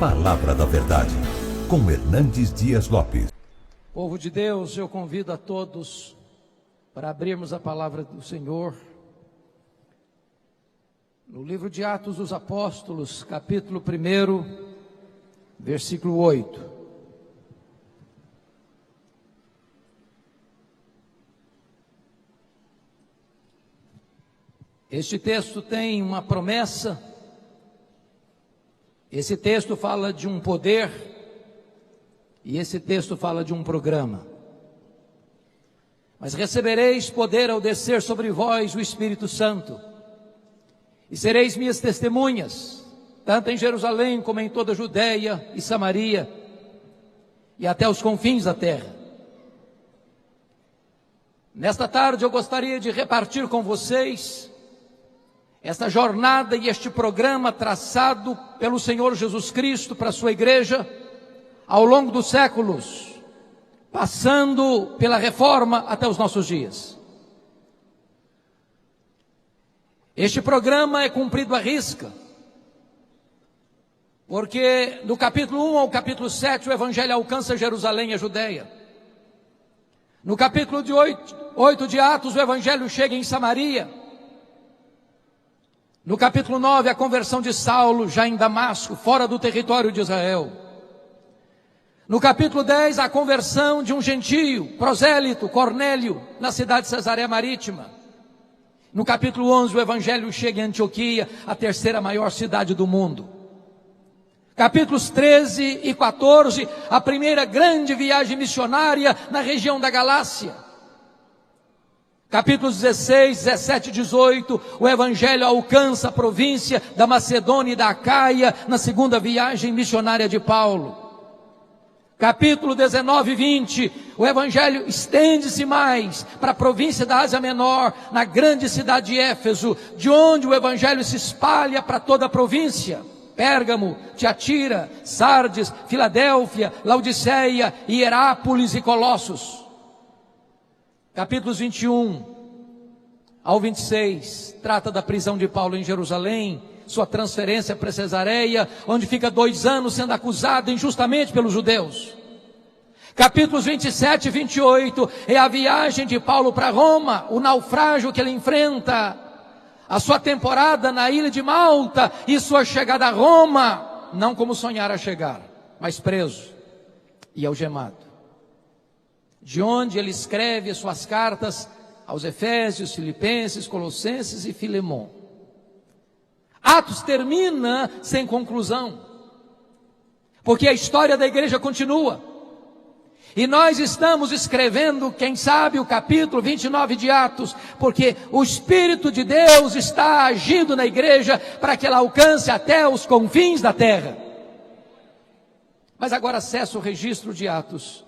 Palavra da Verdade, com Hernandes Dias Lopes. Povo de Deus, eu convido a todos para abrirmos a palavra do Senhor no livro de Atos dos Apóstolos, capítulo 1, versículo 8. Este texto tem uma promessa. Esse texto fala de um poder, e esse texto fala de um programa. Mas recebereis poder ao descer sobre vós o Espírito Santo, e sereis minhas testemunhas, tanto em Jerusalém como em toda a Judeia e Samaria, e até os confins da terra. Nesta tarde eu gostaria de repartir com vocês esta jornada e este programa traçado pelo Senhor Jesus Cristo para a sua igreja ao longo dos séculos, passando pela reforma até os nossos dias. Este programa é cumprido à risca, porque do capítulo 1 ao capítulo 7 o Evangelho alcança Jerusalém e a Judeia. No capítulo 8 de Atos o Evangelho chega em Samaria. No capítulo 9, a conversão de Saulo, já em Damasco, fora do território de Israel. No capítulo 10, a conversão de um gentio, prosélito, Cornélio, na cidade de Cesareia Marítima. No capítulo 11, o Evangelho chega em Antioquia, a terceira maior cidade do mundo. Capítulos 13 e 14, a primeira grande viagem missionária na região da Galácia. Capítulos 16, 17 e 18, o Evangelho alcança a província da Macedônia e da Acaia na segunda viagem missionária de Paulo. Capítulo 19 e 20, o Evangelho estende-se mais para a província da Ásia Menor, na grande cidade de Éfeso, de onde o Evangelho se espalha para toda a província. Pérgamo, Tiatira, Sardes, Filadélfia, Laodiceia, Hierápolis e Colossos. Capítulos 21 ao 26, trata da prisão de Paulo em Jerusalém, sua transferência para Cesareia, onde fica 2 anos sendo acusado injustamente pelos judeus. Capítulos 27 e 28, é a viagem de Paulo para Roma, o naufrágio que ele enfrenta, a sua temporada na ilha de Malta e sua chegada a Roma, não como sonhara chegar, mas preso e algemado. De onde ele escreve suas cartas aos Efésios, Filipenses, Colossenses e Filemon. Atos termina sem conclusão, porque a história da igreja continua. E nós estamos escrevendo, quem sabe, o capítulo 29 de Atos, porque o Espírito de Deus está agindo na igreja para que ela alcance até os confins da terra. Mas agora acessa o registro de Atos.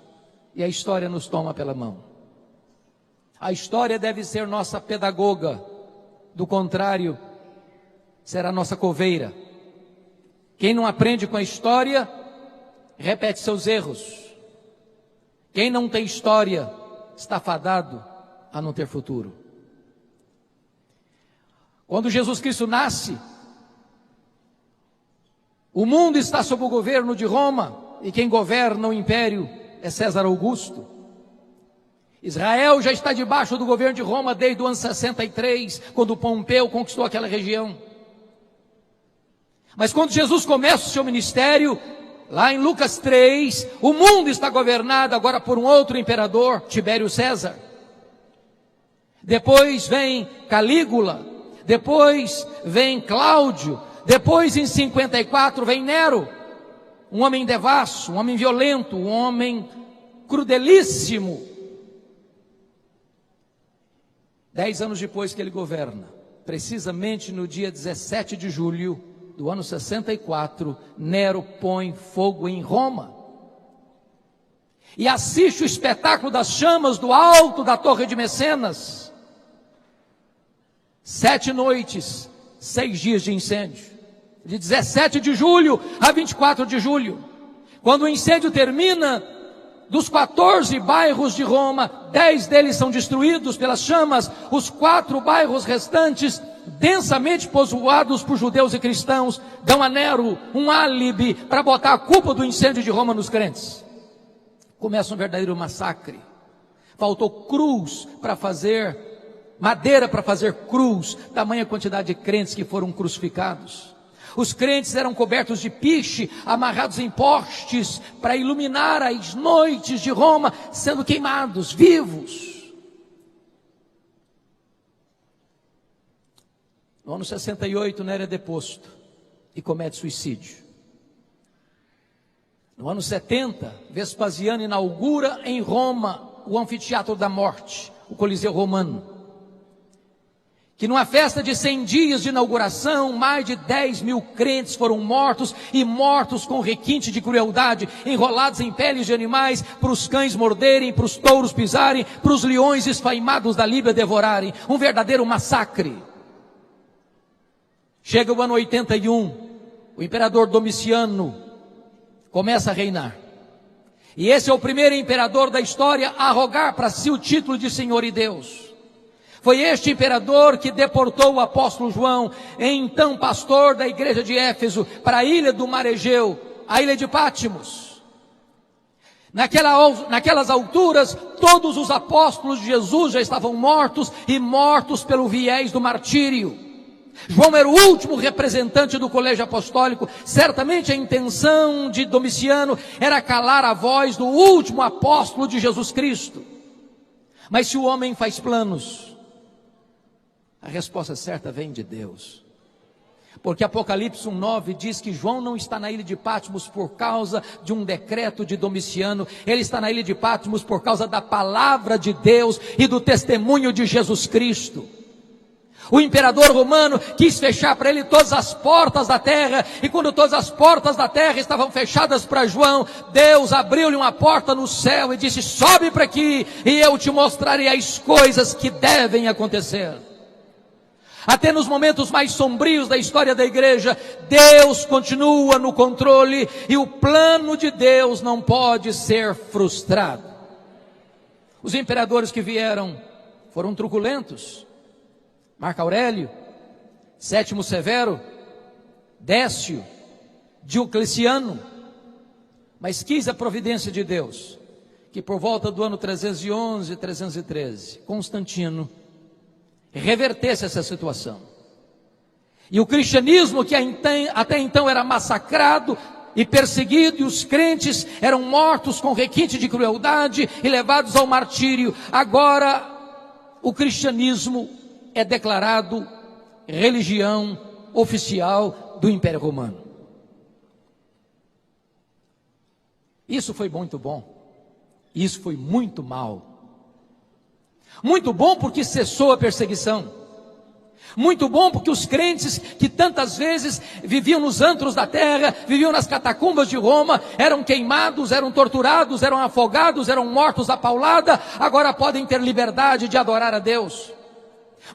E a história nos toma pela mão. A história deve ser nossa pedagoga. Do contrário, será nossa coveira. Quem não aprende com a história, repete seus erros. Quem não tem história, está fadado a não ter futuro. Quando Jesus Cristo nasce, o mundo está sob o governo de Roma, e quem governa o império é César Augusto. Israel já está debaixo do governo de Roma desde o ano 63, quando Pompeu conquistou aquela região. Mas quando Jesus começa o seu ministério, lá em Lucas 3, o mundo está governado agora por um outro imperador, Tibério César. Depois vem Calígula, depois vem Cláudio, depois em 54 vem Nero. Um homem devasso, um homem violento, um homem crudelíssimo. 10 anos depois que ele governa, precisamente no dia 17 de julho do ano 64, Nero põe fogo em Roma. E assiste o espetáculo das chamas do alto da Torre de Mecenas. 7 noites, 6 dias de incêndio. De 17 de julho a 24 de julho. Quando o incêndio termina, dos 14 bairros de Roma, 10 deles são destruídos pelas chamas. Os 4 bairros restantes densamente povoados por judeus e cristãos, dão a Nero um álibi para botar a culpa do incêndio de Roma nos crentes. Começa um verdadeiro massacre. Faltou cruz para fazer, madeira para fazer cruz, tamanha quantidade de crentes que foram crucificados. Os crentes eram cobertos de piche, amarrados em postes, para iluminar as noites de Roma, sendo queimados, vivos. No ano 68, Nero é deposto e comete suicídio. No ano 70, Vespasiano inaugura em Roma o Anfiteatro da Morte, o Coliseu Romano, que numa festa de 100 dias de inauguração, mais de 10 mil crentes foram mortos, e mortos com requinte de crueldade, enrolados em peles de animais, para os cães morderem, para os touros pisarem, para os leões esfaimados da Líbia devorarem, um verdadeiro massacre. Chega o ano 81, o imperador Domiciano começa a reinar, e esse é o primeiro imperador da história a arrogar para si o título de Senhor e Deus. Foi este imperador que deportou o apóstolo João, então pastor da igreja de Éfeso, para a ilha do Mar Egeu, a ilha de Pátimos. Naquelas alturas, todos os apóstolos de Jesus já estavam mortos, e mortos pelo viés do martírio. João era o último representante do colégio apostólico. Certamente a intenção de Domiciano era calar a voz do último apóstolo de Jesus Cristo. Mas se o homem faz planos, a resposta certa vem de Deus. Porque Apocalipse 1:9 diz que João não está na ilha de Pátimos por causa de um decreto de Domiciano. Ele está na ilha de Pátimos por causa da palavra de Deus e do testemunho de Jesus Cristo. O imperador romano quis fechar para ele todas as portas da terra, e quando todas as portas da terra estavam fechadas para João, Deus abriu-lhe uma porta no céu e disse: sobe para aqui e eu te mostrarei as coisas que devem acontecer. Até nos momentos mais sombrios da história da igreja, Deus continua no controle, e o plano de Deus não pode ser frustrado. Os imperadores que vieram foram truculentos: Marco Aurélio, Sétimo Severo, Décio, Diocleciano. Mas quis a providência de Deus que por volta do ano 311, 313, Constantino revertesse essa situação. E o cristianismo, que até então era massacrado e perseguido, e os crentes eram mortos com requinte de crueldade e levados ao martírio, agora o cristianismo é declarado religião oficial do Império Romano. Isso foi muito bom, isso foi muito mal. Muito bom porque cessou a perseguição. Muito bom porque os crentes que tantas vezes viviam nos antros da terra, viviam nas catacumbas de Roma, eram queimados, eram torturados, eram afogados, eram mortos à paulada, agora podem ter liberdade de adorar a Deus.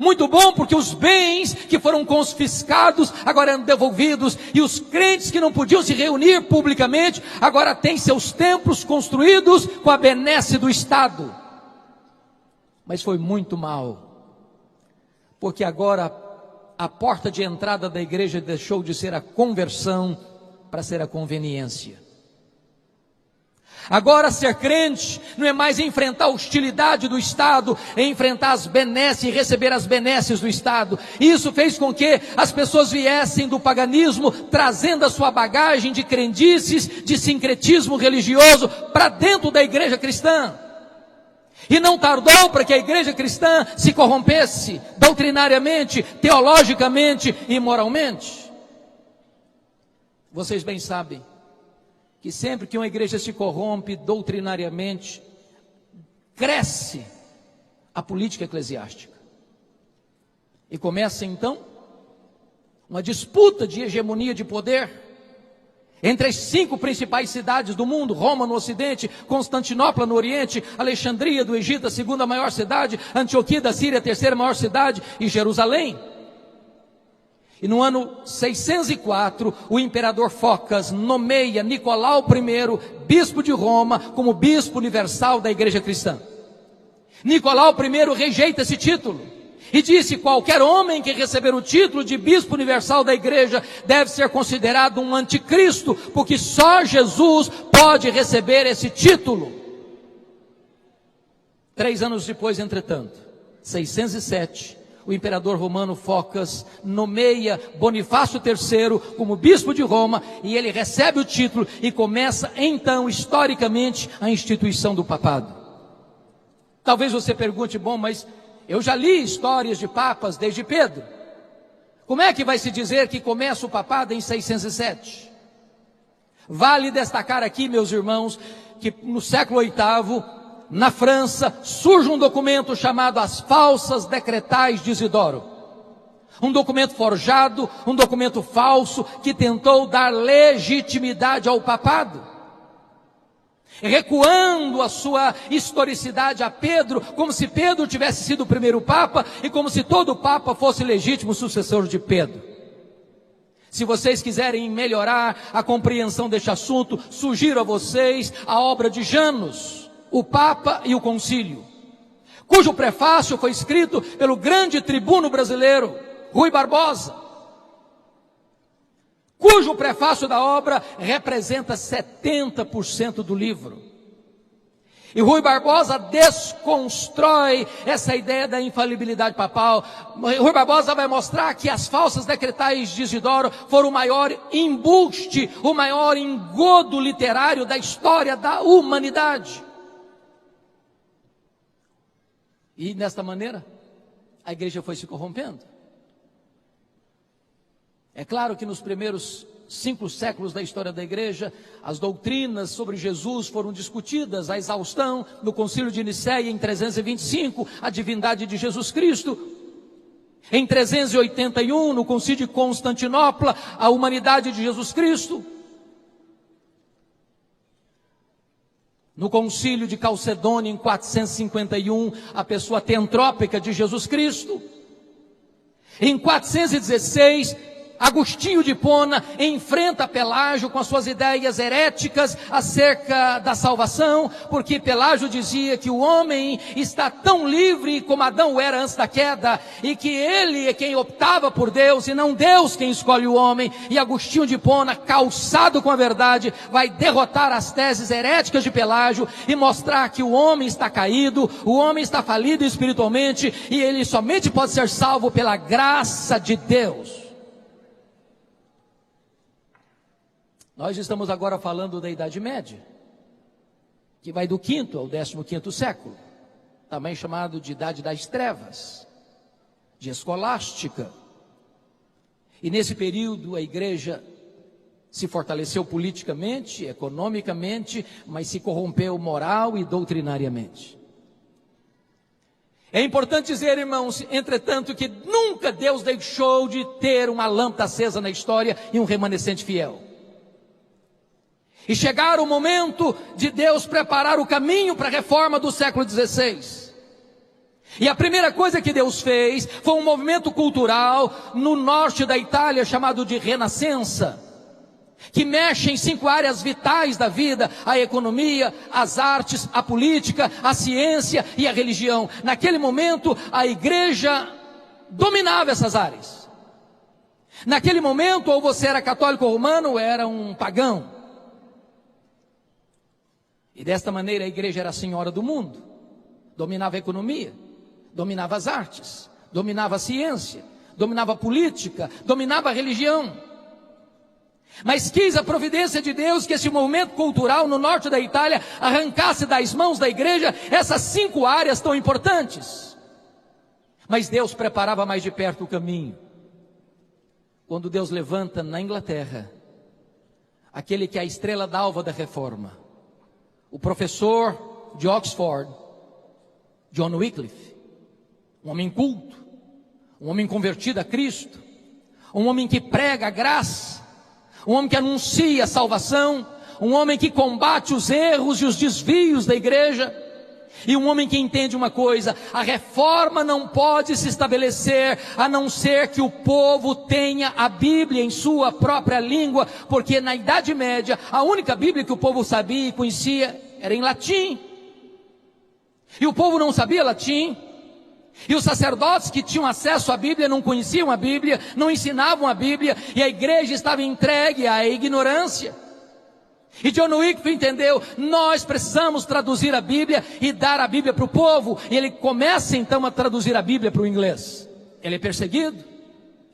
Muito bom porque os bens que foram confiscados agora eram devolvidos, e os crentes que não podiam se reunir publicamente agora têm seus templos construídos com a benesse do Estado. Mas foi muito mal, porque agora a porta de entrada da igreja deixou de ser a conversão para ser a conveniência. Agora ser crente não é mais enfrentar a hostilidade do Estado, é enfrentar as benesses e receber as benesses do Estado. Isso fez com que as pessoas viessem do paganismo, trazendo a sua bagagem de crendices, de sincretismo religioso para dentro da igreja cristã. E não tardou para que a igreja cristã se corrompesse doutrinariamente, teologicamente e moralmente. Vocês bem sabem que sempre que uma igreja se corrompe doutrinariamente, cresce a política eclesiástica. E começa então uma disputa de hegemonia de poder entre as 5 principais cidades do mundo: Roma no ocidente, Constantinopla no oriente, Alexandria do Egito, a 2ª maior cidade, Antioquia da Síria, a 3ª maior cidade, e Jerusalém. E no ano 604, o imperador Focas nomeia Nicolau I, bispo de Roma, como bispo universal da igreja cristã. Nicolau I rejeita esse título E disse: qualquer homem que receber o título de bispo universal da igreja deve ser considerado um anticristo, porque só Jesus pode receber esse título. 3 anos depois, entretanto, 607, o imperador romano Focas nomeia Bonifácio III como bispo de Roma, e ele recebe o título e começa então, historicamente, a instituição do papado. Talvez você pergunte: bom, mas eu já li histórias de papas desde Pedro. Como é que vai se dizer que começa o papado em 607? Vale destacar aqui, meus irmãos, que no século VIII, na França, surge um documento chamado As Falsas Decretais de Isidoro. Um documento forjado, um documento falso, que tentou dar legitimidade ao papado, recuando a sua historicidade a Pedro, como se Pedro tivesse sido o primeiro papa, e como se todo papa fosse legítimo sucessor de Pedro. Se vocês quiserem melhorar a compreensão deste assunto, sugiro a vocês a obra de Janus, o Papa e o Concílio, cujo prefácio foi escrito pelo grande tribuno brasileiro, Rui Barbosa, cujo prefácio da obra representa 70% do livro. E Rui Barbosa desconstrói essa ideia da infalibilidade papal. Rui Barbosa vai mostrar que as falsas decretais de Isidoro foram o maior embuste, o maior engodo literário da história da humanidade. E desta maneira, a igreja foi se corrompendo. É claro que nos primeiros 5 séculos da história da igreja, as doutrinas sobre Jesus foram discutidas à exaustão no Concílio de Nicéia em 325, a divindade de Jesus Cristo. Em 381, no Concílio de Constantinopla, a humanidade de Jesus Cristo. No Concílio de Calcedônia, em 451, a pessoa teantrópica de Jesus Cristo. Em 416, Agostinho de Hipona enfrenta Pelágio com as suas ideias heréticas acerca da salvação, porque Pelágio dizia que o homem está tão livre como Adão era antes da queda, e que ele é quem optava por Deus e não Deus quem escolhe o homem. E Agostinho de Hipona, calçado com a verdade, vai derrotar as teses heréticas de Pelágio e mostrar que o homem está caído, o homem está falido espiritualmente, e ele somente pode ser salvo pela graça de Deus. Nós estamos agora falando da Idade Média, que vai do 5º ao 15º século, também chamado de Idade das Trevas, de escolástica. E nesse período a igreja se fortaleceu politicamente, economicamente, mas se corrompeu moral e doutrinariamente. É importante dizer, irmãos, entretanto, que nunca Deus deixou de ter uma lâmpada acesa na história e um remanescente fiel. E chegar o momento de Deus preparar o caminho para a reforma do século XVI. E a primeira coisa que Deus fez foi um movimento cultural no norte da Itália chamado de Renascença, que mexe em 5 áreas vitais da vida: a economia, as artes, a política, a ciência e a religião. Naquele momento a igreja dominava essas áreas. Naquele momento, ou você era católico romano ou era um pagão. E desta maneira a igreja era a senhora do mundo, dominava a economia, dominava as artes, dominava a ciência, dominava a política, dominava a religião. Mas quis a providência de Deus que esse movimento cultural no norte da Itália arrancasse das mãos da igreja essas 5 áreas tão importantes. Mas Deus preparava mais de perto o caminho, quando Deus levanta na Inglaterra aquele que é a estrela d'alva da reforma, o professor de Oxford, John Wycliffe, um homem culto, um homem convertido a Cristo, um homem que prega a graça, um homem que anuncia a salvação, um homem que combate os erros e os desvios da igreja, e um homem que entende uma coisa: a reforma não pode se estabelecer a não ser que o povo tenha a Bíblia em sua própria língua, porque na Idade Média a única Bíblia que o povo sabia e conhecia era em latim, e o povo não sabia latim, E os sacerdotes que tinham acesso à Bíblia não conheciam a Bíblia, não ensinavam a Bíblia, e a igreja estava entregue à ignorância. E John Wycliffe entendeu, nós precisamos traduzir a Bíblia e dar a Bíblia para o povo. E ele começa então a traduzir a Bíblia para o inglês. Ele é perseguido,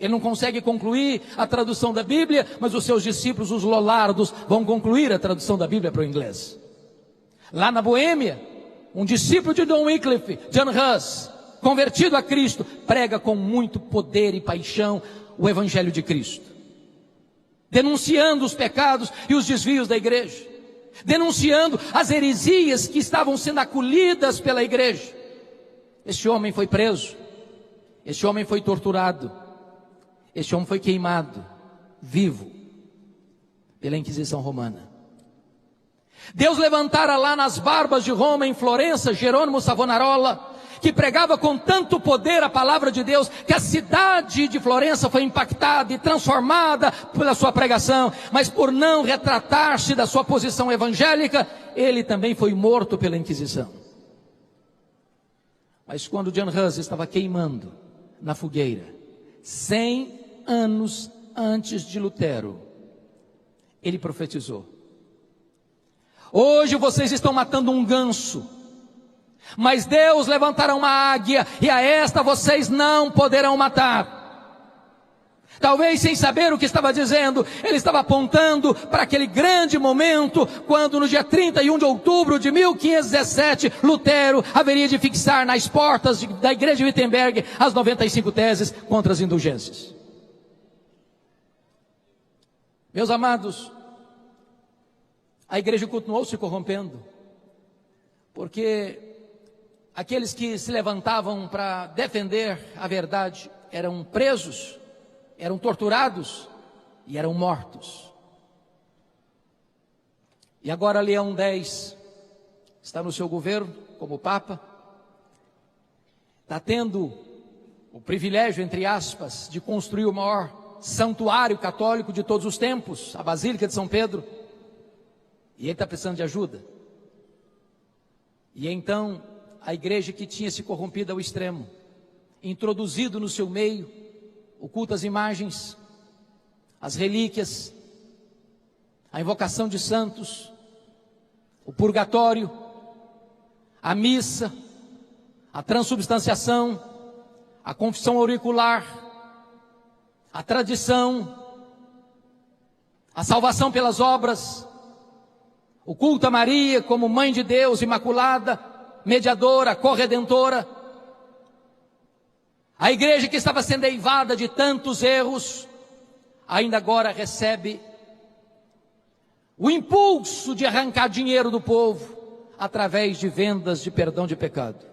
ele não consegue concluir a tradução da Bíblia, mas os seus discípulos, os Lollardos, vão concluir a tradução da Bíblia para o inglês. Lá na Boêmia, um discípulo de John Wycliffe, John Huss, convertido a Cristo, prega com muito poder e paixão o Evangelho de Cristo, denunciando os pecados e os desvios da igreja, denunciando as heresias que estavam sendo acolhidas pela igreja. Este homem foi preso, este homem foi torturado, este homem foi queimado vivo pela Inquisição Romana. Deus levantara lá nas barbas de Roma, em Florença, Jerônimo Savonarola, que pregava com tanto poder a palavra de Deus, que a cidade de Florença foi impactada e transformada pela sua pregação, mas por não retratar-se da sua posição evangélica, ele também foi morto pela Inquisição. Mas quando John Huss estava queimando na fogueira, 100 anos antes de Lutero, ele profetizou: hoje vocês estão matando um ganso, mas Deus levantará uma águia, e a esta vocês não poderão matar. Talvez sem saber o que estava dizendo, ele estava apontando para aquele grande momento, quando no dia 31 de outubro de 1517, Lutero haveria de fixar nas portas da igreja de Wittenberg as 95 teses contra as indulgências. Meus amados, a igreja continuou se corrompendo, porque aqueles que se levantavam para defender a verdade eram presos, eram torturados e eram mortos. E agora Leão X está no seu governo como Papa, está tendo o privilégio, entre aspas, de construir o maior santuário católico de todos os tempos, a Basílica de São Pedro, e ele está precisando de ajuda. E então a igreja, que tinha se corrompido ao extremo, introduzido no seu meio o culto às imagens, as relíquias, a invocação de santos, o purgatório, a missa, a transubstanciação, a confissão auricular, a tradição, a salvação pelas obras, o culto a Maria como Mãe de Deus, Imaculada, mediadora, corredentora. A igreja, que estava sendo eivada de tantos erros, ainda agora recebe o impulso de arrancar dinheiro do povo através de vendas de perdão de pecado.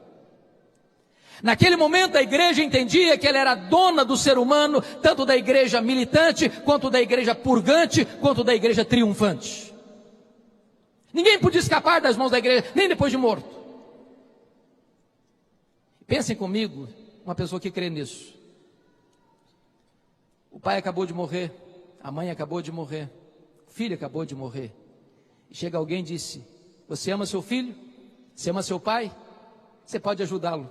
Naquele momento a igreja entendia que ela era dona do ser humano, tanto da igreja militante, quanto da igreja purgante, quanto da igreja triunfante. Ninguém podia escapar das mãos da igreja, nem depois de morto. Pensem comigo, uma pessoa que crê nisso. O pai acabou de morrer, a mãe acabou de morrer, o filho acabou de morrer. E chega alguém e disse: você ama seu filho? Você ama seu pai? Você pode ajudá-lo.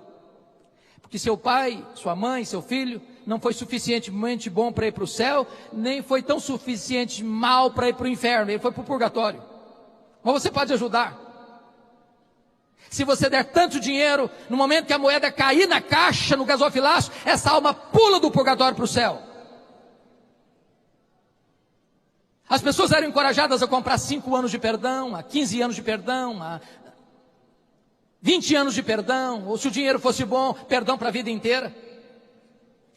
Porque seu pai, sua mãe, seu filho não foi suficientemente bom para ir para o céu, nem foi tão suficiente mal para ir para o inferno, ele foi para o purgatório. Mas você pode ajudar. Se você der tanto dinheiro, no momento que a moeda cair na caixa, no gasofilácio, essa alma pula do purgatório para o céu. As pessoas eram encorajadas a comprar 5 anos de perdão, a 15 anos de perdão, a 20 anos de perdão, ou se o dinheiro fosse bom, perdão para a vida inteira.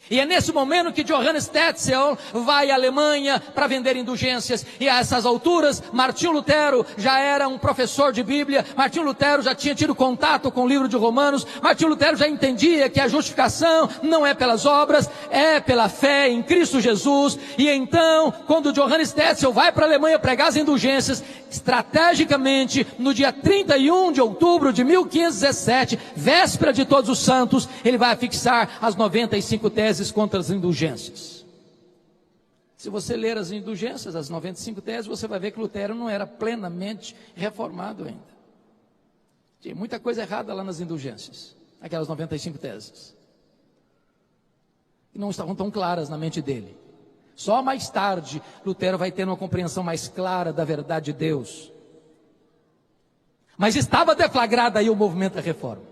E é nesse momento que Johannes Tetzel vai à Alemanha para vender indulgências. E a essas alturas, Martinho Lutero já era um professor de Bíblia. Martinho Lutero já tinha tido contato com o livro de Romanos. Martinho Lutero já entendia que a justificação não é pelas obras, é pela fé em Cristo Jesus. E então, quando Johannes Tetzel vai para a Alemanha pregar as indulgências, estrategicamente, no dia 31 de outubro de 1517, véspera de Todos os Santos, ele vai fixar as 95 teses contra as indulgências. Se você ler as indulgências, as 95 teses, você vai ver que Lutero não era plenamente reformado ainda. Tinha muita coisa errada lá nas indulgências. aquelas 95 teses. E não estavam tão claras na mente dele. Só mais tarde, Lutero vai ter uma compreensão mais clara da verdade de Deus. Mas estava deflagrado aí o movimento da reforma.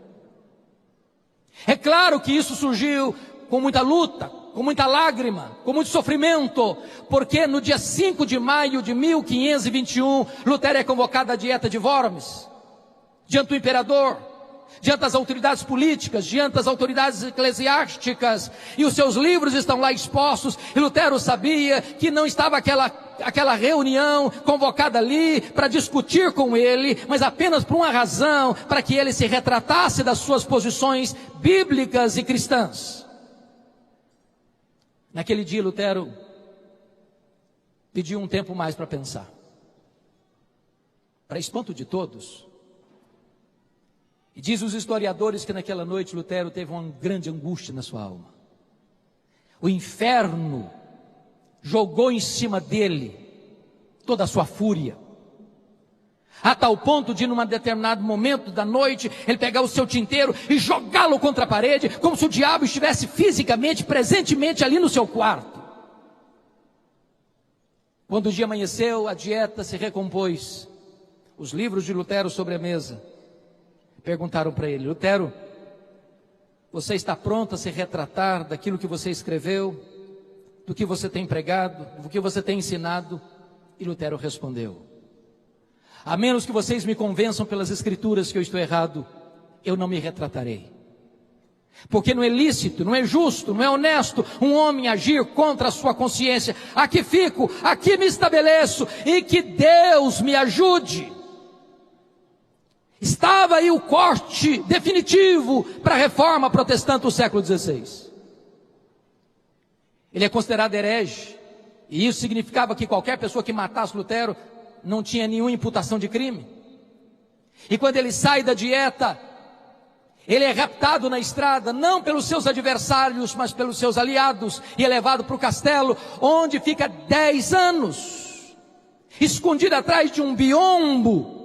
É claro que isso surgiu com muita luta, com muita lágrima, com muito sofrimento, porque no dia 5 de maio de 1521, Lutero é convocado à Dieta de Worms, diante do imperador, diante das autoridades políticas, diante das autoridades eclesiásticas, e os seus livros estão lá expostos, e Lutero sabia que não estava aquela reunião convocada ali para discutir com ele, mas apenas por uma razão, para que ele se retratasse das suas posições bíblicas e cristãs. Naquele dia, Lutero pediu um tempo mais para pensar. Para espanto de todos. E diz os historiadores que naquela noite Lutero teve uma grande angústia na sua alma. O inferno jogou em cima dele toda a sua fúria. A tal ponto de, num determinado momento da noite, ele pegar o seu tinteiro e jogá-lo contra a parede, como se o diabo estivesse fisicamente, presentemente ali no seu quarto. Quando o dia amanheceu, a dieta se recompôs. Os livros de Lutero sobre a mesa. Perguntaram para ele: Lutero, você está pronto a se retratar daquilo que você escreveu, do que você tem pregado, do que você tem ensinado? E Lutero respondeu: a menos que vocês me convençam pelas escrituras que eu estou errado, eu não me retratarei. Porque não é lícito, não é justo, não é honesto um homem agir contra a sua consciência. Aqui fico, aqui me estabeleço, e que Deus me ajude. Estava aí o corte definitivo para a reforma protestante do século XVI. Ele é considerado herege, e isso significava que qualquer pessoa que matasse Lutero não tinha nenhuma imputação de crime. E quando ele sai da dieta, ele é raptado na estrada, não pelos seus adversários, mas pelos seus aliados, e é levado para o castelo, onde fica 10 anos, escondido atrás de um biombo.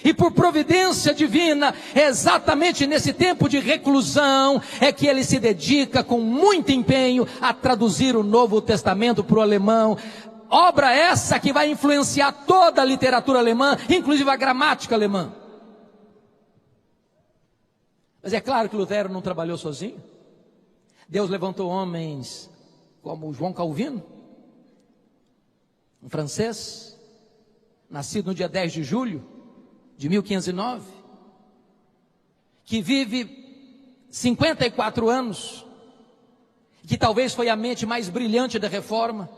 E por providência divina, exatamente nesse tempo de reclusão, é que ele se dedica com muito empenho a traduzir o Novo Testamento para o alemão. Obra essa que vai influenciar toda a literatura alemã, inclusive a gramática alemã. Mas é claro que Lutero não trabalhou sozinho. Deus levantou homens como João Calvino, um francês, nascido no dia 10 de julho de 1509, que vive 54 anos, que talvez foi a mente mais brilhante da reforma,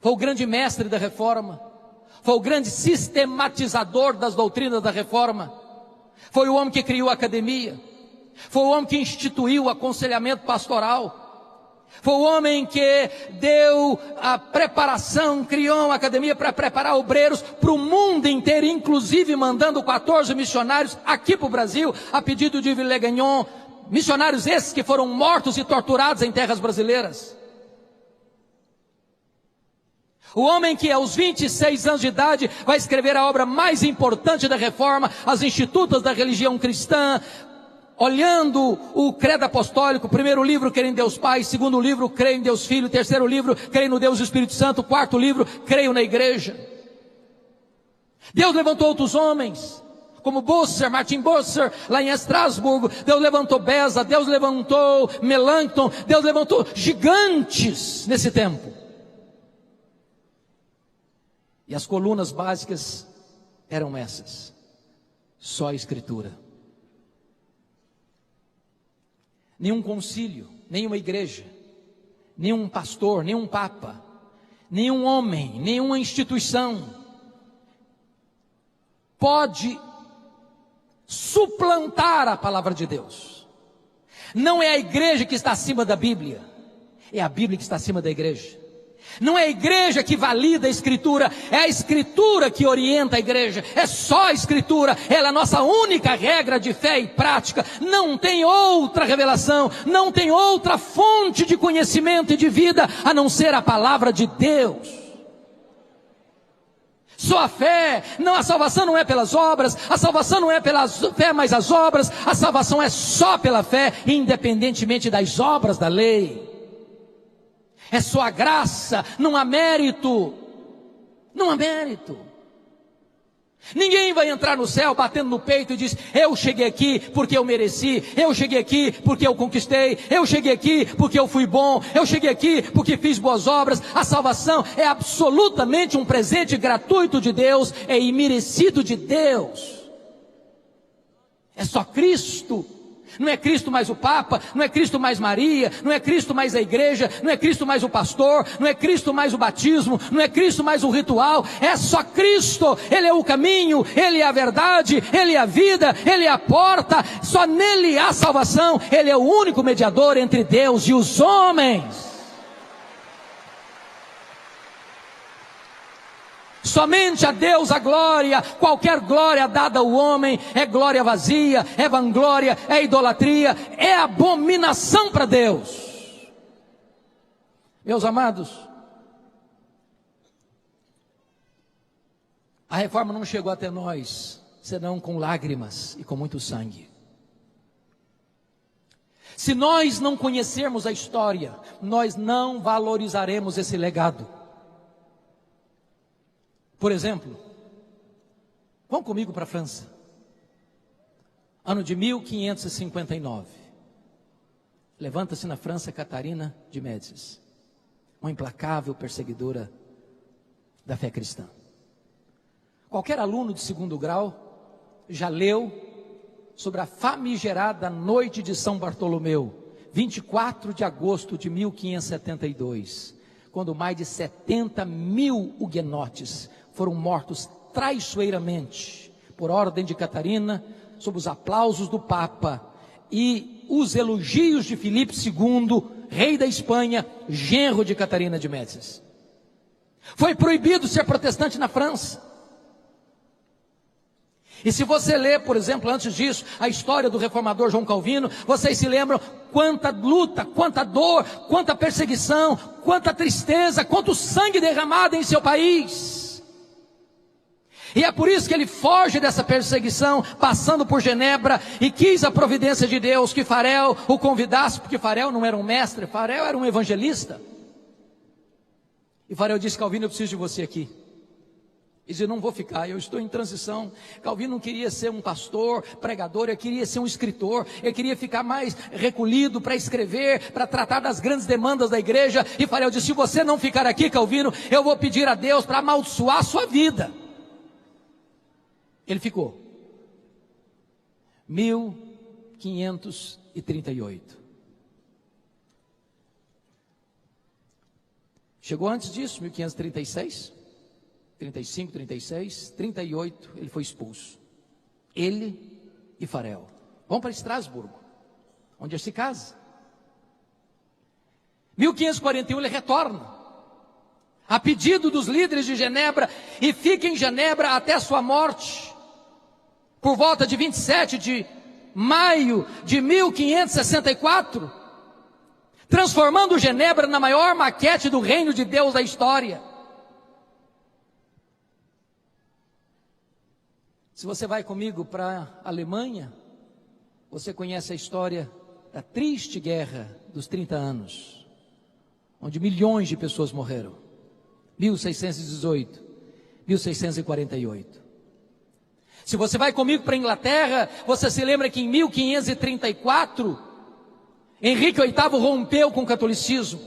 foi o grande mestre da reforma, foi o grande sistematizador das doutrinas da reforma, foi o homem que criou a academia, foi o homem que instituiu o aconselhamento pastoral, foi o homem que deu a preparação, criou uma academia para preparar obreiros para o mundo inteiro, inclusive mandando 14 missionários aqui para o Brasil, a pedido de Villegagnon, missionários esses que foram mortos e torturados em terras brasileiras. O homem que aos 26 anos de idade vai escrever a obra mais importante da reforma, as Institutas da Religião Cristã, olhando o credo apostólico. Primeiro livro, creio em Deus Pai. Segundo livro, creio em Deus Filho. Terceiro livro, creio no Deus Espírito Santo. Quarto livro, creio na igreja. Deus levantou outros homens, como Busser, Martin Busser, lá em Estrasburgo. Deus levantou Beza, Deus levantou Melanchthon, Deus levantou gigantes nesse tempo. E as colunas básicas eram essas: só a Escritura. Nenhum concílio, nenhuma igreja, nenhum pastor, nenhum papa, nenhum homem, nenhuma instituição pode suplantar a palavra de Deus. Não é a igreja que está acima da Bíblia, é a Bíblia que está acima da igreja. Não é a igreja que valida a Escritura, é a Escritura que orienta a igreja. É só a Escritura, ela é a nossa única regra de fé e prática. Não tem outra revelação, não tem outra fonte de conhecimento e de vida a não ser a palavra de Deus. Só a fé, não, a salvação não é pelas obras, a salvação não é pela fé, mas as obras, a salvação é só pela fé, independentemente das obras da lei. É só a graça, não há mérito, não há mérito. Ninguém vai entrar no céu batendo no peito e diz: eu cheguei aqui porque eu mereci, eu cheguei aqui porque eu conquistei, eu cheguei aqui porque eu fui bom, eu cheguei aqui porque fiz boas obras. A salvação é absolutamente um presente gratuito de Deus, é imerecido de Deus. É só Cristo. Não é Cristo mais o Papa, não é Cristo mais Maria, não é Cristo mais a igreja, não é Cristo mais o pastor, não é Cristo mais o batismo, não é Cristo mais o ritual, é só Cristo. Ele é o caminho, Ele é a verdade, Ele é a vida, Ele é a porta, só nele há salvação. Ele é o único mediador entre Deus e os homens. Somente a Deus a glória, qualquer glória dada ao homem é glória vazia, é vanglória, é idolatria, é abominação para Deus. Meus amados, a reforma não chegou até nós, senão com lágrimas e com muito sangue. Se nós não conhecermos a história, nós não valorizaremos esse legado. Por exemplo, vão comigo para a França, ano de 1559, levanta-se na França Catarina de Médicis, uma implacável perseguidora da fé cristã. Qualquer aluno de segundo grau já leu sobre a famigerada noite de São Bartolomeu, 24 de agosto de 1572, quando mais de 70 mil huguenotes foram mortos traiçoeiramente, por ordem de Catarina, sob os aplausos do Papa e os elogios de Filipe II, rei da Espanha, genro de Catarina de Médicis. Foi proibido ser protestante na França. E se você ler, por exemplo, antes disso, a história do reformador João Calvino, vocês se lembram quanta luta, quanta dor, quanta perseguição, quanta tristeza, quanto sangue derramado em seu país. E é por isso que ele foge dessa perseguição, passando por Genebra, e quis a providência de Deus que Farel o convidasse, porque Farel não era um mestre, Farel era um evangelista. E Farel disse: Calvino, eu preciso de você aqui. Ele disse: não vou ficar, eu estou em transição. Calvino não queria ser um pastor, pregador, ele queria ser um escritor, ele queria ficar mais recolhido para escrever, para tratar das grandes demandas da igreja. E Farel disse: se você não ficar aqui, Calvino, eu vou pedir a Deus para amaldiçoar a sua vida. Ele ficou. 1538. Chegou antes disso, 1536, 35, 36, 38, ele foi expulso. Ele e Farel. Vão para Estrasburgo, onde ele se casa. 1541 ele retorna, a pedido dos líderes de Genebra, e fica em Genebra até sua morte, por volta de 27 de maio de 1564, transformando Genebra na maior maquete do reino de Deus da história. Se você vai comigo para a Alemanha, você conhece a história da triste guerra dos 30 anos, onde milhões de pessoas morreram. 1618, 1648. Se você vai comigo para a Inglaterra, você se lembra que em 1534, Henrique VIII rompeu com o catolicismo,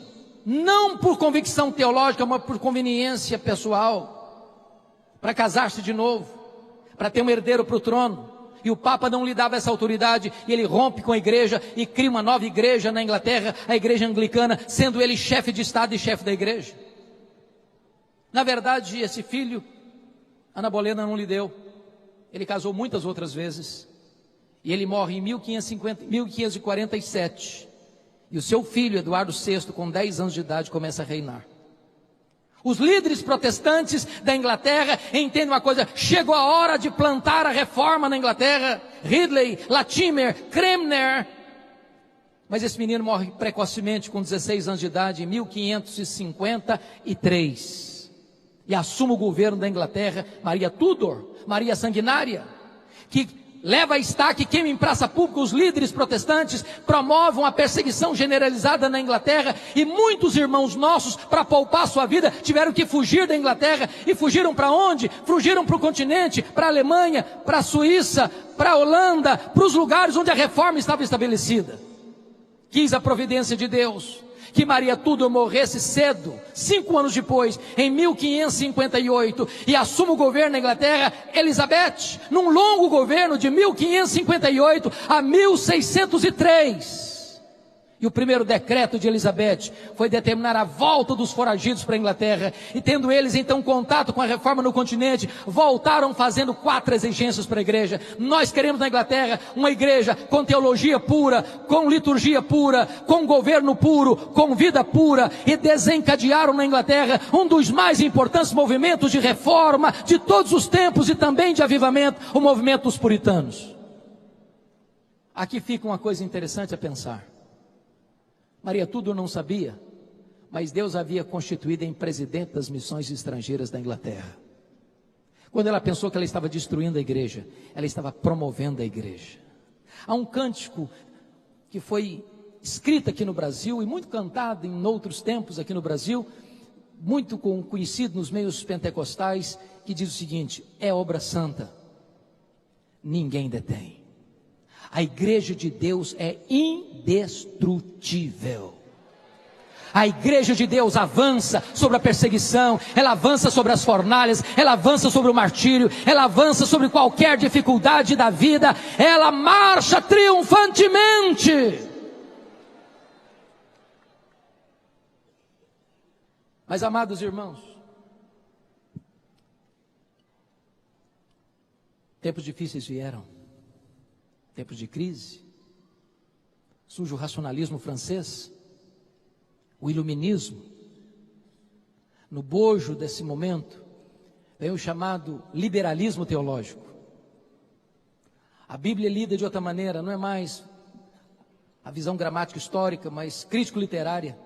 não por convicção teológica, mas por conveniência pessoal, para casar-se de novo, para ter um herdeiro para o trono. E o Papa não lhe dava essa autoridade, e ele rompe com a igreja e cria uma nova igreja na Inglaterra, a igreja anglicana, sendo ele chefe de Estado e chefe da igreja. Na verdade, esse filho, Ana Bolena não lhe deu. Ele casou muitas outras vezes, e ele morre em 1547, e o seu filho, Eduardo VI, com 10 anos de idade, começa a reinar. Os líderes protestantes da Inglaterra entendem uma coisa: chegou a hora de plantar a reforma na Inglaterra. Ridley, Latimer, Cranmer. Mas esse menino morre precocemente, com 16 anos de idade, em 1553. e assume o governo da Inglaterra, Maria Tudor, Maria Sanguinária, que leva a estaca e queima em praça pública os líderes protestantes, promove uma perseguição generalizada na Inglaterra, e muitos irmãos nossos, para poupar sua vida, tiveram que fugir da Inglaterra. E fugiram para onde? Fugiram para o continente, para a Alemanha, para a Suíça, para a Holanda, para os lugares onde a reforma estava estabelecida. Quis a providência de Deus que Maria Tudor morresse cedo, 5 anos depois, em 1558, e assume o governo da Inglaterra Elizabeth, num longo governo de 1558 a 1603. E o primeiro decreto de Elizabeth foi determinar a volta dos foragidos para a Inglaterra, e tendo eles então contato com a reforma no continente, voltaram fazendo 4 exigências para a igreja. Nós queremos na Inglaterra uma igreja com teologia pura, com liturgia pura, com governo puro, com vida pura, e desencadearam na Inglaterra um dos mais importantes movimentos de reforma de todos os tempos e também de avivamento, o movimento dos puritanos. Aqui fica uma coisa interessante a pensar. Maria Tudor não sabia, mas Deus havia constituído em presidente das missões estrangeiras da Inglaterra. Quando ela pensou que ela estava destruindo a igreja, ela estava promovendo a igreja. Há um cântico que foi escrito aqui no Brasil e muito cantado em outros tempos aqui no Brasil, muito conhecido nos meios pentecostais, que diz o seguinte: é obra santa, ninguém detém. A igreja de Deus é indestrutível. A igreja de Deus avança sobre a perseguição, ela avança sobre as fornalhas, ela avança sobre o martírio, ela avança sobre qualquer dificuldade da vida, ela marcha triunfantemente. Mas, amados irmãos, tempos difíceis vieram. Tempos de crise, surge o racionalismo francês, o iluminismo. No bojo desse momento, vem o chamado liberalismo teológico. A Bíblia é lida de outra maneira, não é mais a visão gramática histórica, mas crítico-literária.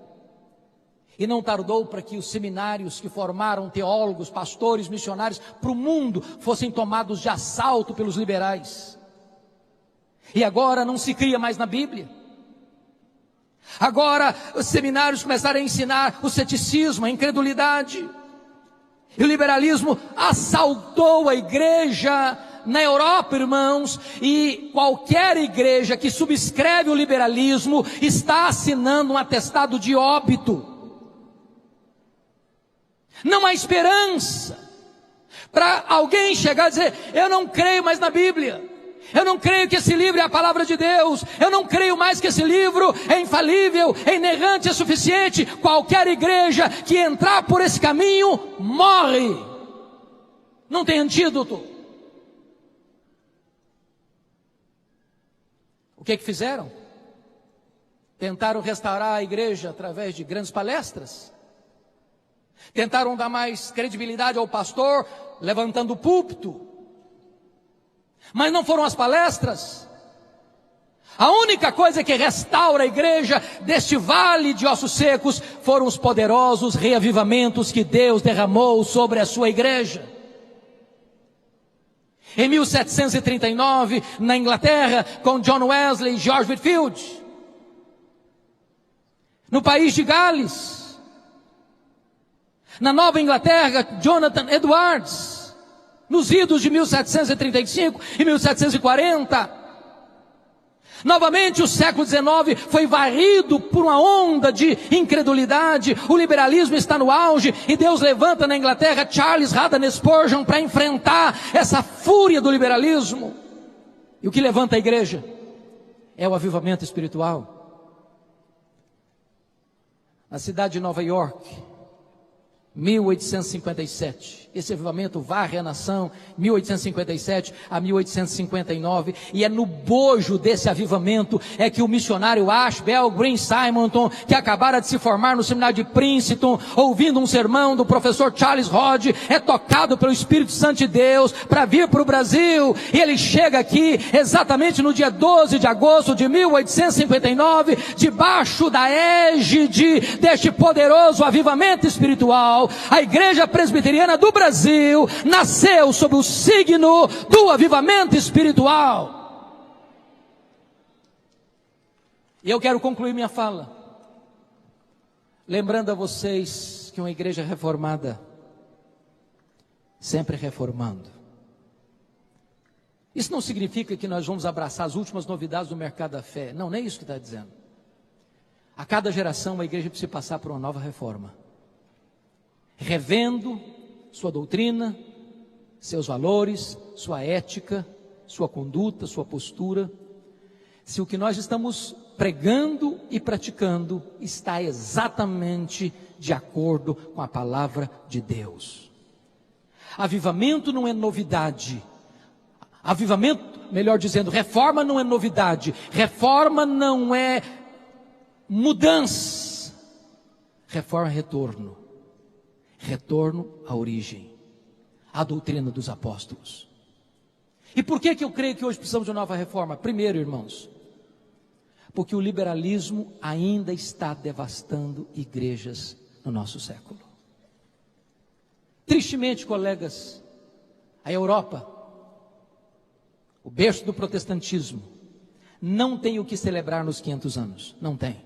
E não tardou para que os seminários que formaram teólogos, pastores, missionários para o mundo fossem tomados de assalto pelos liberais. E agora não se cria mais na Bíblia. Agora os seminários começaram a ensinar o ceticismo, a incredulidade. E o liberalismo assaltou a igreja na Europa, irmãos. E qualquer igreja que subscreve o liberalismo está assinando um atestado de óbito. Não há esperança para alguém chegar e dizer: eu não creio mais na Bíblia. Eu não creio que esse livro é a palavra de Deus. Eu não creio mais que esse livro é infalível, é inerrante, é suficiente. Qualquer igreja que entrar por esse caminho, morre. Não tem antídoto. O que fizeram? Tentaram restaurar a igreja através de grandes palestras. Tentaram dar mais credibilidade ao pastor, levantando o púlpito. Mas não foram as palestras. A única coisa que restaura a igreja deste vale de ossos secos foram os poderosos reavivamentos que Deus derramou sobre a sua igreja. Em 1739, na Inglaterra, com John Wesley e George Whitefield. No país de Gales. Na Nova Inglaterra, Jonathan Edwards. Nos idos de 1735 e 1740. Novamente o século XIX foi varrido por uma onda de incredulidade. O liberalismo está no auge e Deus levanta na Inglaterra Charles Haddon Spurgeon para enfrentar essa fúria do liberalismo. E o que levanta a igreja é o avivamento espiritual. Na cidade de Nova York, 1857, esse avivamento varre a nação, 1857 a 1859, e é no bojo desse avivamento é que o missionário Ashbel Green Simonton, que acabara de se formar no seminário de Princeton, ouvindo um sermão do professor Charles Hodge, é tocado pelo Espírito Santo de Deus para vir para o Brasil, e ele chega aqui exatamente no dia 12 de agosto de 1859, debaixo da égide deste poderoso avivamento espiritual. espiritual, a Igreja Presbiteriana do Brasil nasceu sob o signo do avivamento espiritual. E eu quero concluir minha fala lembrando a vocês que uma igreja reformada, sempre reformando. Isso não significa que nós vamos abraçar as últimas novidades do mercado da fé. Não, nem isso que está dizendo. A cada geração a igreja precisa passar por uma nova reforma, revendo sua doutrina, seus valores, sua ética, sua conduta, sua postura, se o que nós estamos pregando e praticando está exatamente de acordo com a palavra de Deus. Avivamento não é novidade. Avivamento, melhor dizendo, reforma não é novidade. Reforma não é mudança. Reforma é retorno. Retorno à origem, à doutrina dos apóstolos. E por que eu creio que hoje precisamos de uma nova reforma? Primeiro, irmãos, porque o liberalismo ainda está devastando igrejas no nosso século. Tristemente, colegas, a Europa, o berço do protestantismo, não tem o que celebrar nos 500 anos, não tem.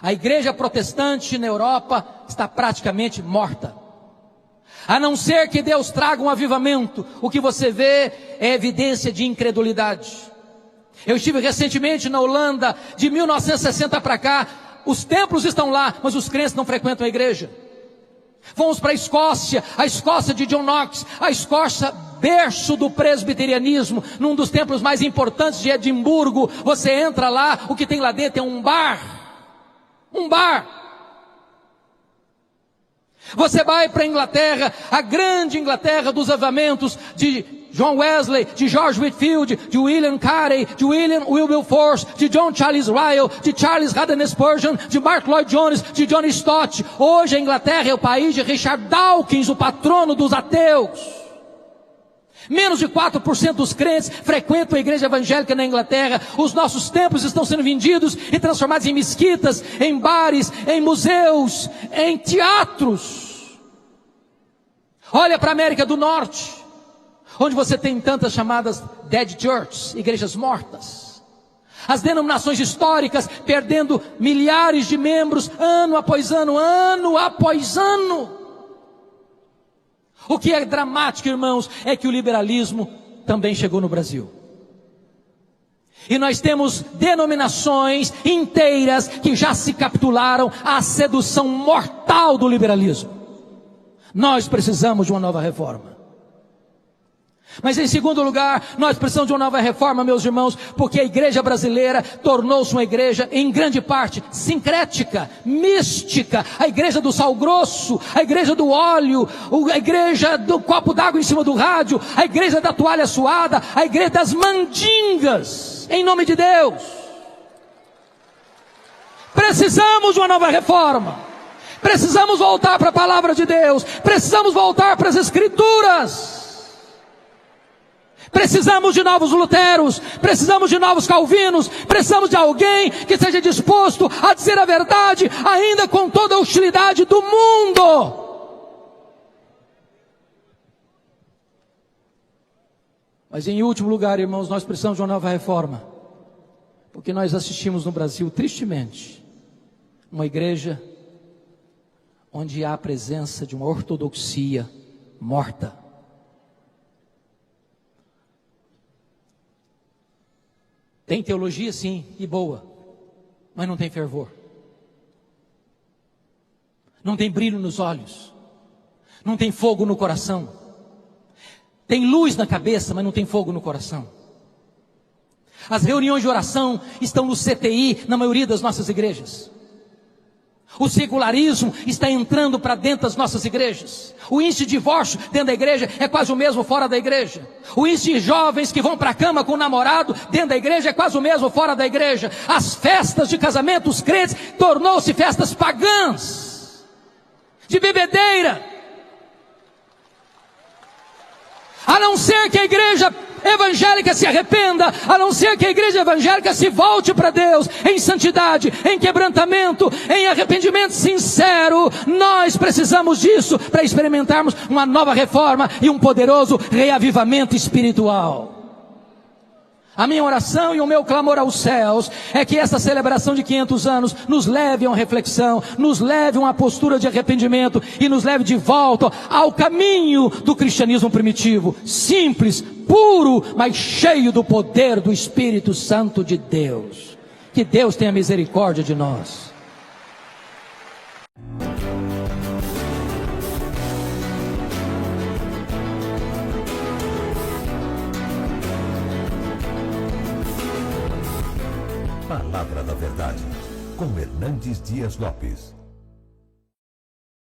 A igreja protestante na Europa está praticamente morta. A não ser que Deus traga um avivamento, o que você vê é evidência de incredulidade. Eu estive recentemente na Holanda, de 1960 para cá, os templos estão lá, mas os crentes não frequentam a igreja. Fomos para a Escócia de John Knox, a Escócia berço do presbiterianismo, num dos templos mais importantes de Edimburgo. Você entra lá, o que tem lá dentro é um bar. Você vai para a Inglaterra, a grande Inglaterra dos avivamentos de John Wesley, de George Whitefield, de William Carey, de William Wilberforce, de John Charles Ryle, de Charles Haddon Spurgeon, de Mark Lloyd Jones, de John Stott. Hoje a Inglaterra é o país de Richard Dawkins, o patrono dos ateus. Menos de 4% dos crentes frequentam a igreja evangélica na Inglaterra. Os nossos templos estão sendo vendidos e transformados em mesquitas, em bares, em museus, em teatros. Olha para a América do Norte, onde você tem tantas chamadas dead churches, igrejas mortas. As denominações históricas perdendo milhares de membros, ano após ano, ano após ano. O que é dramático, irmãos, é que o liberalismo também chegou no Brasil. E nós temos denominações inteiras que já se capitularam à sedução mortal do liberalismo. Nós precisamos de uma nova reforma. Mas em segundo lugar, nós precisamos de uma nova reforma, meus irmãos, porque a igreja brasileira tornou-se uma igreja, em grande parte, sincrética, mística. A igreja do sal grosso, a igreja do óleo, a igreja do copo d'água em cima do rádio, a igreja da toalha suada, a igreja das mandingas, em nome de Deus. Precisamos de uma nova reforma. Precisamos voltar para a palavra de Deus. Precisamos voltar para as Escrituras. Precisamos de novos Luteros, precisamos de novos Calvinos, precisamos de alguém que seja disposto a dizer a verdade, ainda com toda a hostilidade do mundo. Mas em último lugar, irmãos, nós precisamos de uma nova reforma, porque nós assistimos no Brasil, tristemente, uma igreja onde há a presença de uma ortodoxia morta. Tem teologia sim, e boa, mas não tem fervor. Não tem brilho nos olhos. Não tem fogo no coração. Tem luz na cabeça, mas não tem fogo no coração. As reuniões de oração estão no CTI, na maioria das nossas igrejas. O secularismo está entrando para dentro das nossas igrejas. O índice de divórcio dentro da igreja é quase o mesmo fora da igreja. O índice de jovens que vão para a cama com o namorado dentro da igreja é quase o mesmo fora da igreja. As festas de casamento, os crentes, tornou-se festas pagãs, de bebedeira. A não ser que a igreja evangélica se arrependa, a não ser que a igreja evangélica se volte para Deus em santidade, em quebrantamento, em arrependimento sincero. Nós precisamos disso para experimentarmos uma nova reforma e um poderoso reavivamento espiritual. A minha oração e o meu clamor aos céus é que essa celebração de 500 anos nos leve a uma reflexão, nos leve a uma postura de arrependimento e nos leve de volta ao caminho do cristianismo primitivo, simples, puro, mas cheio do poder do Espírito Santo de Deus. Que Deus tenha misericórdia de nós. Palavra da Verdade, com Hernandes Dias Lopes.